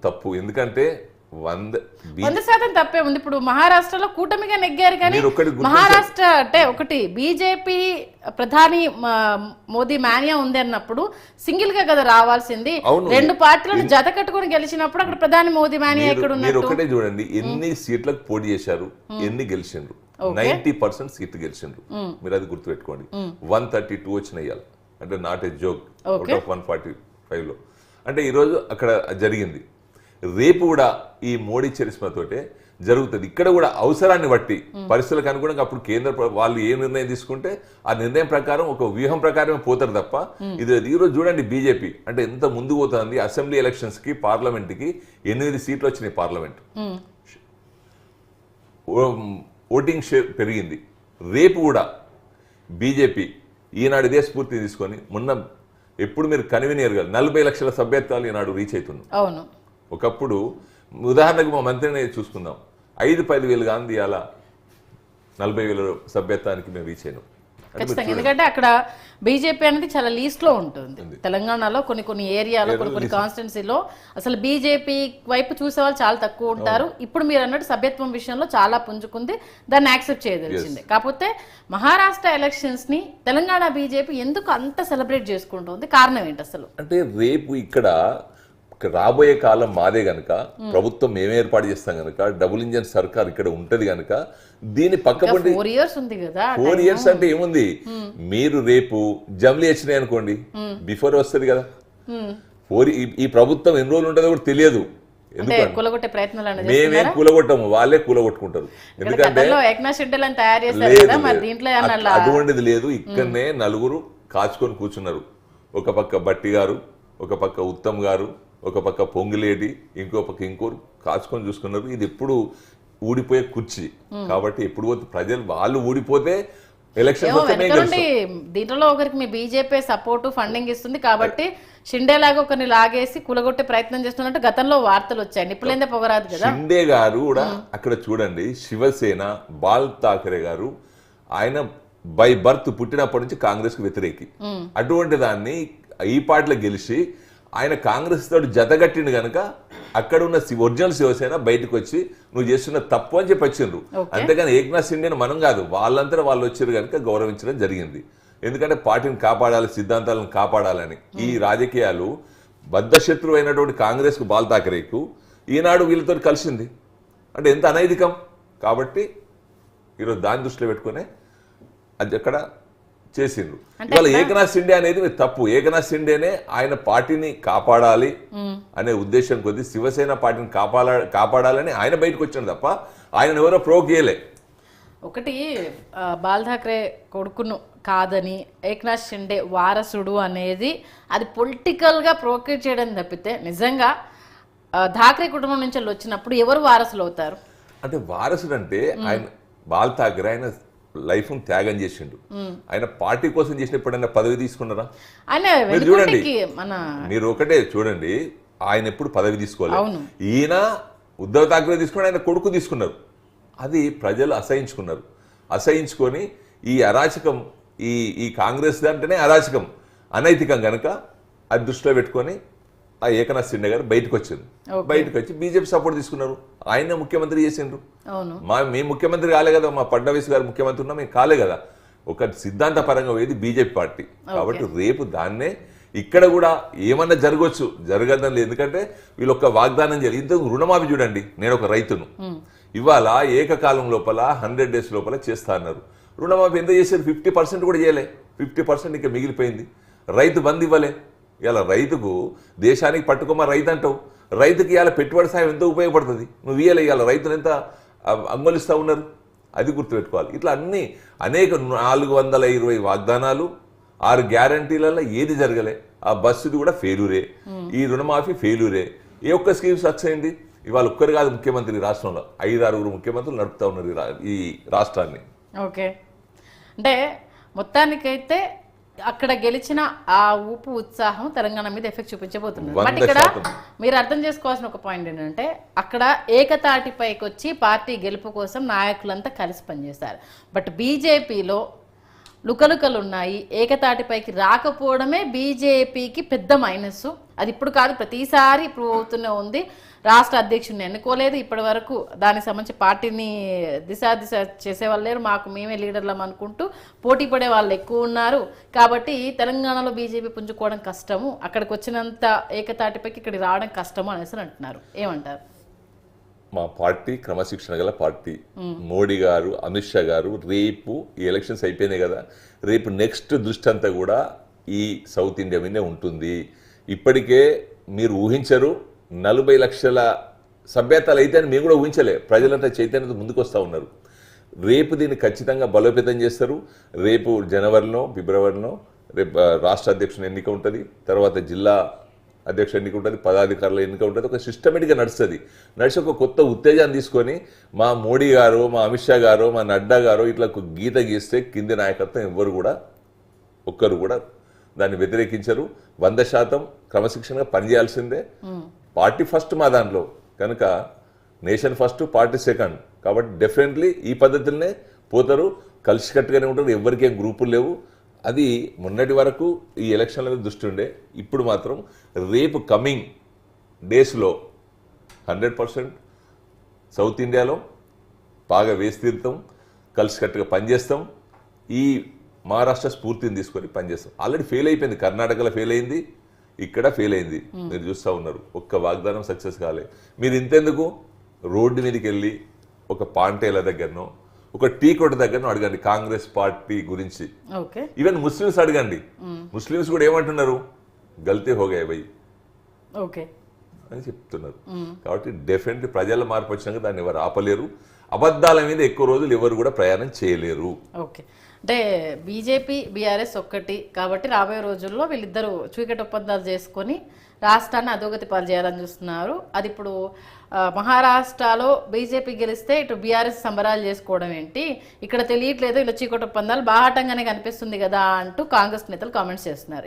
తప్పు. ఎందుకంటే 100% తప్పే ఉంది. ఇప్పుడు మహారాష్ట్రలో కూటమిగా నెగ్గారు కానీ మహారాష్ట్ర అంటే ఒకటి బీజేపీ ప్రధాని మోదీ మాన్యా ఉంది అన్నప్పుడు సింగిల్ గా కదా రావాల్సింది. రెండు పార్టీలను జత కట్టుకుని గెలిచినప్పుడు అక్కడ ప్రధాని మోదీ మాన్యా ఎక్కడ ఉన్నారు? మీరు ఒకటే చూడండి, ఎన్ని సీట్లకు పోటీ చేశారు, ఎన్ని గెలిచిండ్రు. 90% సీట్లు గెలిచిండ్రు. మీరు అది గుర్తుపెట్టుకోండి. 132 వచ్చినాయి అంటే not a joke, out of 145 లో. అంటే ఈరోజు అక్కడ జరిగింది. రేపు కూడా ఈ మోడీ చరిస్మాతోటే జరుగుతుంది. ఇక్కడ కూడా అవసరాన్ని బట్టి పరిస్థితులకు అనుగుణంగా అప్పుడు కేంద్ర వాళ్ళు ఏ నిర్ణయం తీసుకుంటే ఆ నిర్ణయం ప్రకారం ఒక వ్యూహం ప్రకారమే పోతారు తప్ప ఇది ఈరోజు చూడండి బీజేపీ అంటే ఎంత ముందు పోతుంది. అసెంబ్లీ ఎలక్షన్స్ కి పార్లమెంట్ కి 8 సీట్లు వచ్చినాయి. పార్లమెంట్ ఓటింగ్ షేర్ పెరిగింది. రేపు కూడా బీజేపీ ఈనాడు ఇదే స్ఫూర్తి తీసుకొని మొన్న ఎప్పుడు మీరు కన్వీనియర్ గా 40 లక్షల సభ్యత్వాలు ఈనాడు రీచ్ అవుతున్నాం. ఒకప్పుడు ఉదాహరణకు మా మంత్రిని చూసుకుందాం, 5-10 వేలు గాంధీ అలా 40,000 సభ్యత్వానికి మేము రీచ్ అయినాం. ఎందుకంటే అక్కడ బీజేపీ అనేది చాలా లీస్ట్ లో ఉంటుంది. తెలంగాణలో కొన్ని ఏరియాలో కొన్ని కాన్స్టిట్యున్సీలో అసలు బీజేపీ వైపు చూసే వాళ్ళు చాలా తక్కువ ఉంటారు. ఇప్పుడు మీరు అన్నట్టు సభ్యత్వం విషయంలో చాలా పుంజుకుంది, దాన్ని యాక్సెప్ట్ చేయదలిచింది. కాకపోతే మహారాష్ట్ర ఎలక్షన్స్ ని తెలంగాణ బీజేపీ ఎందుకు అంత సెలబ్రేట్ చేసుకుంటుంది? కారణం ఏంటి అసలు? అంటే రేపు ఇక్కడ రాబోయే కాలం మాదే గనక, ప్రభుత్వం మేమే ఏర్పాటు చేస్తాం గనక, డబుల్ ఇంజన్ సర్కార్ ఇక్కడ ఉంటది గనక దీని పక్కపడి 4 ఇయర్స్ ఉంది కదా. 4 ఇయర్స్ అంటే ఏముంది, మీరు రేపు జమ్లీ వచ్చినాయి అనుకోండి, బిఫోర్ వస్తుంది కదా. ఈ ప్రభుత్వం ఎన్ని రోజులు ఉంటుందో కూడా తెలియదు. ఎందుకంటే మేమే కూలగొట్టము, వాళ్ళే కూలగొట్టుకుంటారు. ఎందుకంటే అటువంటిది లేదు. ఇక్కడనే నలుగురు కాచుకొని కూర్చున్నారు. ఒక పక్క బట్టి గారు, ఒక పక్క ఉత్తమ్ గారు, ఒక పక్క పొంగులేటి, ఇంకో పక్క ఇంకోరు కాచుకొని చూసుకున్నారు. ఇది ఎప్పుడు ఊడిపోయే కుర్చీ కాబట్టి ఎప్పుడు పోతే ప్రజలు వాళ్ళు ఊడిపోతే ఎలక్షన్ దీంట్లో ఒకరికి మీ బీజేపీ సపోర్ట్ ఫండింగ్ ఇస్తుంది కాబట్టి షిండే లాగా ఒకరిని లాగేసి కూలగొట్టే ప్రయత్నం చేస్తున్నట్టు గతంలో వార్తలు వచ్చాయి. ఇప్పుడైందే పొగరాదు కదా. షిండే గారు కూడా అక్కడ చూడండి, శివసేన బాల్ ఠాకరే గారు ఆయన బై బర్త్ పుట్టినప్పటి నుంచి కాంగ్రెస్ కు వ్యతిరేకి. అటువంటి దాన్ని ఈ పార్టీలో గెలిచి ఆయన కాంగ్రెస్ తోటి జతగట్టిండు కనుక అక్కడ ఉన్న ఒరిజినల్ శివసేన బయటకు వచ్చి నువ్వు చేస్తున్న తప్పు అని చెప్పి వచ్చిండ్రు. అంతేగాని ఏక్నాథ్ షిండేని మనం కాదు, వాళ్ళంతా వాళ్ళు వచ్చారు కనుక గౌరవించడం జరిగింది. ఎందుకంటే పార్టీని కాపాడాలి, సిద్ధాంతాలను కాపాడాలని. ఈ రాజకీయాలు బద్ధశత్రువు అయినటువంటి కాంగ్రెస్ కు బాల్ ఠాకరేకు ఈనాడు వీళ్ళతో కలిసింది అంటే ఎంత అనైతికం. కాబట్టి ఈరోజు దాన్ని దృష్టిలో పెట్టుకునే అది అక్కడ చేసిండ్రు. ఇవాళ ఏకనాథ్ షిండే అనేది తప్పు. ఏకనాథ్ షిండేనే ఆయన పార్టీని కాపాడాలి అనే ఉద్దేశం కొద్ది శివసేన పార్టీని కాపాడాలని ఆయన బయటకు వచ్చాడు తప్ప ఆయన ఎవరో ప్రోక్ చేయలే. ఒకటి బాల్ ఠాకరే కొడుకును కాదని ఏకనాథ్ షిండే వారసుడు అనేది అది పొలిటికల్ గా ప్రోకేట్ చేయడం తప్పితే నిజంగా ఠాకరే కుటుంబం నుంచి వచ్చినప్పుడు ఎవరు వారసులు అవుతారు? అంటే వారసుడు అంటే ఆయన బాల్ ఠాకరే ఆయన లైఫ్ త్యాగం చేసిండు. ఆయన పార్టీ కోసం చేసిన ఎప్పుడైనా పదవి తీసుకున్నారా? మీరు చూడండి, మీరు ఒకటే చూడండి, ఆయన ఎప్పుడు పదవి తీసుకోవాలి. ఈయన ఉద్ధవ్ ఠాకరే తీసుకుని ఆయన కొడుకు తీసుకున్నారు. అది ప్రజలు అసహించుకున్నారు. అసహించుకొని ఈ అరాచకం ఈ కాంగ్రెస్ అంటేనే అరాచకం, అనైతికం గనక అది దృష్టిలో పెట్టుకొని ఆ ఏకనాథ్ షిండే గారు బయటకు వచ్చింది. బయటకు వచ్చి బీజేపీ సపోర్ట్ తీసుకున్నారు. ఆయన ముఖ్యమంత్రి చేసిండ్రు. మేము ముఖ్యమంత్రి కాలే కదా, మా ఫడ్నవీస్ గారు ముఖ్యమంత్రి ఉన్నా మేము కాలే కదా. ఒక సిద్ధాంత పరంగా పోయేది బీజేపీ పార్టీ. కాబట్టి రేపు దాన్నే ఇక్కడ కూడా ఏమన్నా జరగవచ్చు, జరగదని లేదు. ఎందుకంటే వీళ్ళు ఒక వాగ్దానం చేయాలి. ఇంతకు రుణమాఫీ చూడండి, నేను ఒక రైతును, ఇవాళ ఏకకాలం లోపల 100 days లోపల చేస్తా అన్నారు. రుణమాఫీ ఎంత చేశారు? 50% కూడా చేయలే. 50% ఇంకా మిగిలిపోయింది. రైతు బంద్ ఇవ్వలే. ఇలా రైతుకు దేశానికి పట్టుకోమా రైతు అంటావు, రైతుకి ఇవాళ పెట్టుబడి సాయం ఎంత ఉపయోగపడుతుంది? నువ్వు ఇవాళ ఇవాళ రైతులు ఎంత అంగోలిస్తూ ఉన్నారు, అది గుర్తుపెట్టుకోవాలి. ఇట్లా అన్ని అనేక 420 వాగ్దానాలు, 6 గ్యారంటీలలో ఏది జరగలే. ఆ బస్సుది కూడా ఫెయిల్యూరే, ఈ రుణమాఫీ ఫెయిల్యూరే. ఏ ఒక్క స్కీమ్ సక్సెస్ అయింది? ఇవాళ ఒక్కరు కాదు ముఖ్యమంత్రి, రాష్ట్రంలో 5-6 ముఖ్యమంత్రులు నడుపుతా ఉన్నారు ఈ రాష్ట్రాన్ని. ఓకే, అంటే మొత్తానికైతే అక్కడ గెలిచిన ఆ ఊపు ఉత్సాహం తెలంగాణ మీద ఎఫెక్ట్ చూపించబోతున్నారు. బట్ ఇక్కడ మీరు అర్థం చేసుకోవాల్సిన ఒక పాయింట్ ఏంటంటే అక్కడ ఏకతాటిపైకి వచ్చి పార్టీ గెలుపు కోసం నాయకులంతా కలిసి పనిచేశారు. బట్ బీజేపీలో లుకలుకలు ఉన్నాయి, ఏకతాటిపైకి రాకపోవడమే బీజేపీకి పెద్ద మైనస్. అది ఇప్పుడు కాదు, ప్రతిసారి ప్రూవ్ అవుతూనే ఉంది. రాష్ట్ర అధ్యక్షుడిని ఎన్నుకోలేదు ఇప్పటి వరకు, దానికి సంబంధించి పార్టీని దిశ చేసే వాళ్ళు లేరు, మాకు మేమే లీడర్లం అనుకుంటూ పోటీ పడే వాళ్ళు ఎక్కువ ఉన్నారు. కాబట్టి తెలంగాణలో బీజేపీ పుంజుకోవడం కష్టము, అక్కడికి వచ్చినంత ఏకతాటిపైకి ఇక్కడికి రావడం కష్టము అనేసి అంటున్నారు. ఏమంటారు? మా పార్టీ క్రమశిక్షణ గల పార్టీ. మోడీ గారు, అమిత్ షా గారు రేపు ఈ ఎలక్షన్స్ అయిపోయినాయి కదా, రేపు నెక్స్ట్ దృష్టి అంతా కూడా ఈ సౌత్ ఇండియా మీదే ఉంటుంది. ఇప్పటికే మీరు ఊహించరు 40 లక్షల సభ్యతలు అయితే అని మేము కూడా ఊహించలే. ప్రజలంతా చైతన్యంతో ముందుకు వస్తూ ఉన్నారు. రేపు దీన్ని ఖచ్చితంగా బలోపేతం చేస్తారు. రేపు జనవరిలో, ఫిబ్రవరిలో రేపు రాష్ట్ర అధ్యక్షుని ఎన్నిక ఉంటుంది, తర్వాత జిల్లా అధ్యక్షుడు ఎన్నిక ఉంటుంది, పదాధికారుల ఎన్నిక ఉంటుంది. ఒక సిస్టమేటిక్గా నడిచి ఒక కొత్త ఉత్తేజాన్ని తీసుకొని మా మోడీ గారు, మా అమిత్ షా గారు, మా నడ్డా గారు ఇట్లా ఒక గీత గీస్తే కింది నాయకత్వం ఎవ్వరు కూడా ఒక్కరు కూడా దాన్ని వ్యతిరేకించరు. 100% క్రమశిక్షణగా పనిచేయాల్సిందే. పార్టీ ఫస్ట్ మా దాంట్లో కనుక నేషన్ ఫస్ట్, పార్టీ సెకండ్. కాబట్టి డెఫినెట్లీ ఈ పద్ధతులనే పోతారు, కలిసికట్టుగానే ఉంటారు. ఎవరికేం గ్రూపులు లేవు. అది మొన్నటి వరకు ఈ ఎలక్షన్ల మీద దృష్టి ఉండే. ఇప్పుడు మాత్రం రేపు కమింగ్ డేస్లో 100% సౌత్ ఇండియాలో బాగా వేసి తీరుతాం, కలిసికట్టుగా పనిచేస్తాం. ఈ మహారాష్ట్ర స్ఫూర్తిని తీసుకొని పనిచేస్తాం. ఆల్రెడీ ఫెయిల్ అయిపోయింది, కర్ణాటకలో ఫెయిల్ అయింది, ఇక్కడ ఫెయిల్ అయింది. మీరు చూస్తూ ఉన్నారు, ఒక్క వాగ్దానం సక్సెస్ కాలే. మీరు ఇంతెందుకు రోడ్డు మీదకి వెళ్ళి ఒక పాంటేల దగ్గరనో, ఒక టీ కొట్టు దగ్గరనో అడగండి కాంగ్రెస్ పార్టీ గురించి. ఈవెన్ ముస్లిమ్స్ అడగండి, ముస్లిమ్స్ కూడా ఏమంటున్నారు, గల్తీ హోగాయి భయ్ అని చెప్తున్నారు. కాబట్టి డెఫినెట్లీ ప్రజల మార్పు వచ్చినాక దాన్ని ఎవరు ఆపలేరు. అబద్ధాల మీద ఎక్కువ రోజులు ఎవరు కూడా ప్రయాణం చేయలేరు. అంటే బీజేపీ బీఆర్ఎస్ ఒక్కటి కాబట్టి రాబోయే రోజుల్లో వీళ్ళిద్దరూ చీకటి ఒప్పందాలు చేసుకొని రాష్ట్రాన్ని అధోగతి పాలు చేయాలని చూస్తున్నారు. అది ఇప్పుడు మహారాష్ట్రలో బీజేపీ గెలిస్తే ఇటు బీఆర్ఎస్ సంబరాలు చేసుకోవడం ఏంటి, ఇక్కడ తెలియట్లేదు, ఇలా చీకటి ఒప్పందాలు బాహాటంగానే కనిపిస్తుంది కదా అంటూ కాంగ్రెస్ నేతలు కామెంట్స్ చేస్తున్నారు.